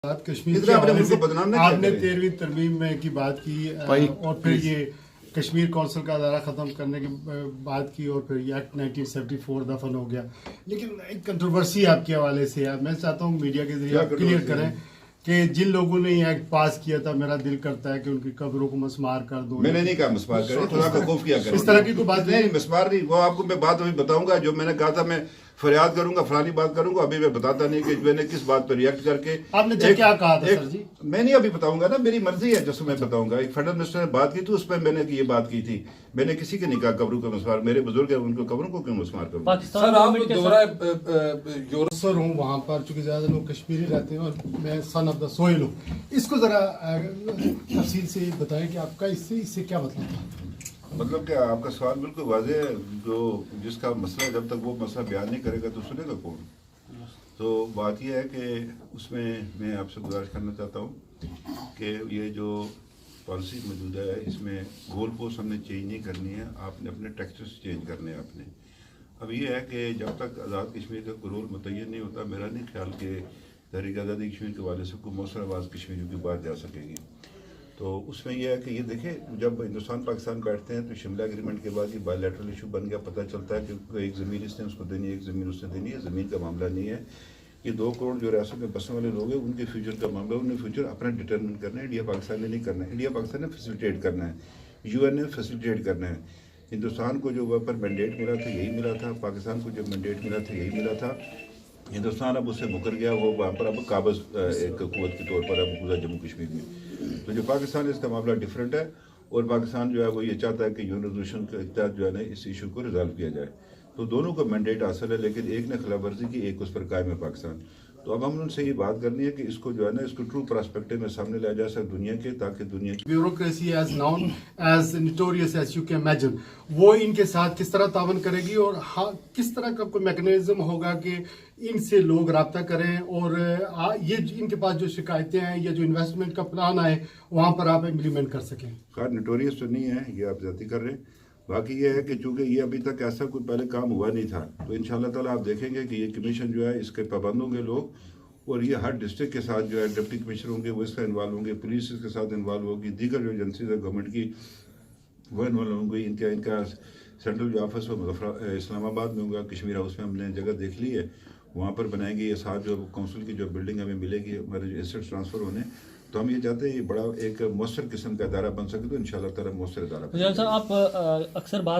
بات کشمیر کے حوالے سے آپ نے 13ویں ترمیم میں کی بات کی اور پھر یہ کشمیر کونسل کا ادارہ ختم کرنے کی بات کی اور پھر یہ ایکٹ 1974 دفن ہو گیا. لیکن ایک کنٹروورسی آپ کے حوالے سے ہے, میں چاہتا ہوں میڈیا کے ذریعے آپ کلیئر کریں کہ جن لوگوں نے یہ ایکٹ پاس کیا تھا, میرا دل کرتا ہے کہ ان کی قبروں کو مسمار کر دو. میں نے نہیں کہا مسمار کریں, خدا کا خوف کیا کریں. اس طرح کی کوئی بات نہیں, مسمار نہیں. وہ آپ کو میں بات ابھی بتاؤں گا. جو میں نے کہا تھا میں فریاد کروں گا, فلانی بات کروں گا, ابھی میں بتاتا نہیں کہ میں نے کس بات پہ ریئیکٹ کر کے. آپ نے کیا کہا تھا سر جی؟ میں نہیں ابھی بتاؤں گا نا, میری مرضی ہے جس میں بتاؤں گا. ایک فیڈرل منسٹر نے بات کی تھی, اس پہ میں نے یہ بات کی تھی. میں نے کسی کے نہیں کہا قبروں کا مسمار. میرے بزرگ ہیں, ان کو قبروں کو کیوں مسمار کروں. سر آپ دوبارہ یورسر ہوں وہاں پر, چونکہ زیادہ لوگ کشمیری رہتے ہیں اور میں سن آف دا سوئل ہوں. اس کو ذرا تفصیل سے بتائیں کہ آپ کا اس سے کیا مطلب ہے؟ مطلب کہ آپ کا سوال بالکل واضح ہے. جو جس کا مسئلہ, جب تک وہ مسئلہ بیان نہیں کرے گا تو سنے گا کون. تو بات یہ ہے کہ اس میں آپ سے گزارش کرنا چاہتا ہوں کہ یہ جو پالیسی موجودہ ہے, اس میں گول پوسٹ ہم نے چینج نہیں کرنی ہے. آپ نے اپنے ٹیکسٹس چینج کرنے ہیں. آپ نے اب یہ ہے کہ جب تک آزاد کشمیر کا کوئی رول متعین نہیں ہوتا, میرا نہیں خیال کہ تحریک آزادی کشمیر کے حوالے سے کوئی مؤثر آواز کشمیریوں کی بات جا سکے گی. تو اس میں یہ ہے کہ یہ دیکھیں, جب ہندوستان پاکستان بیٹھتے ہیں تو شملہ ایگریمنٹ کے بعد یہ بائی لیٹرل ایشو بن گیا. پتہ چلتا ہے کہ ایک زمین اس نے اس کو دینی ہے, ایک زمین اس نے دینی ہے. زمین کا معاملہ نہیں ہے. یہ 2 کروڑ جو ریاست میں بسنے والے لوگ ہیں, ان کے فیوچر کا معاملہ. انہیں فیوچر اپنا ڈٹرمن کرنا ہے. انڈیا پاکستان نے نہیں کرنا ہے. انڈیا پاکستان نے فیسیلیٹیٹ کرنا ہے, یو این نے فیسیلیٹیٹ کرنا ہے. ہندوستان کو جو وہاں پر مینڈیٹ ملا تھا یہی ملا تھا, پاکستان کو جو مینڈیٹ ملا تھا یہی ملا تھا. ہندوستان اب اس سے مکر گیا. وہ وہاں پر اب قابض ایک قوت کے طور پر اب پورا جموں کشمیر میں. تو جو پاکستان ہے اس کا معاملہ ڈفرینٹ ہے, اور پاکستان جو ہے وہ یہ چاہتا ہے کہ یون ریزولوشن کے تحت جو ہے نا اس ایشو کو ریزالو کیا جائے. تو دونوں کا مینڈیٹ حاصل ہے, لیکن ایک نے خلاف ورزی کی, ایک اس پر قائم ہے پاکستان. تو اب ہم ان سے یہ بات کرنی ہے کہ اس کو جو ہے نا اس کو ٹرو پرسپیکٹو میں سامنے لایا جا سکے دنیا کے, تاکہ دنیا کی bureaucracy is known as notorious as you can imagine, وہ ان کے ساتھ کس طرح تعاون کرے گی, اور کس طرح کا کوئی میکنزم ہوگا کہ ان سے لوگ رابطہ کریں, اور یہ ان کے پاس جو شکایتیں ہیں یا جو انویسٹمنٹ کا پلان آئے وہاں پر آپ امپلیمنٹ کر سکیں. خیر نوٹوریس تو نہیں ہے, یہ آپ زیادتی کر رہے ہیں. باقی یہ ہے کہ چونکہ یہ ابھی تک ایسا کوئی پہلے کام ہوا نہیں تھا, تو انشاءاللہ تعالیٰ آپ دیکھیں گے کہ یہ کمیشن جو ہے اس کے پابند ہوں گے لوگ, اور یہ ہر ڈسٹرکٹ کے ساتھ جو ہے ڈپٹی کمشنر ہوں گے وہ اس کا انوالو ہوں گے, پولیس اس کے ساتھ انوالو ہوگی, دیگر جو ایجنسیز ہیں گورنمنٹ کی وہ انوالو ہوں گی. ان کا سینٹرل جو آفس وہ اسلام آباد میں ہوگا. کشمیر ہاؤس میں ہم نے جگہ دیکھ لی ہے, وہاں پر بنائیں گے. یہ ساتھ جو کونسل کی جو بلڈنگ ہمیں ملے گی ہمارے جو ایسٹ ٹرانسفر ہونے, تو ہم یہ چاہتے ہیں یہ بڑا ایک مؤثر قسم کا ادارہ بن سکے, تو انشاءاللہ تعالیٰ مؤثر ادارہ بن سکے. صاحب آپ اکثر بات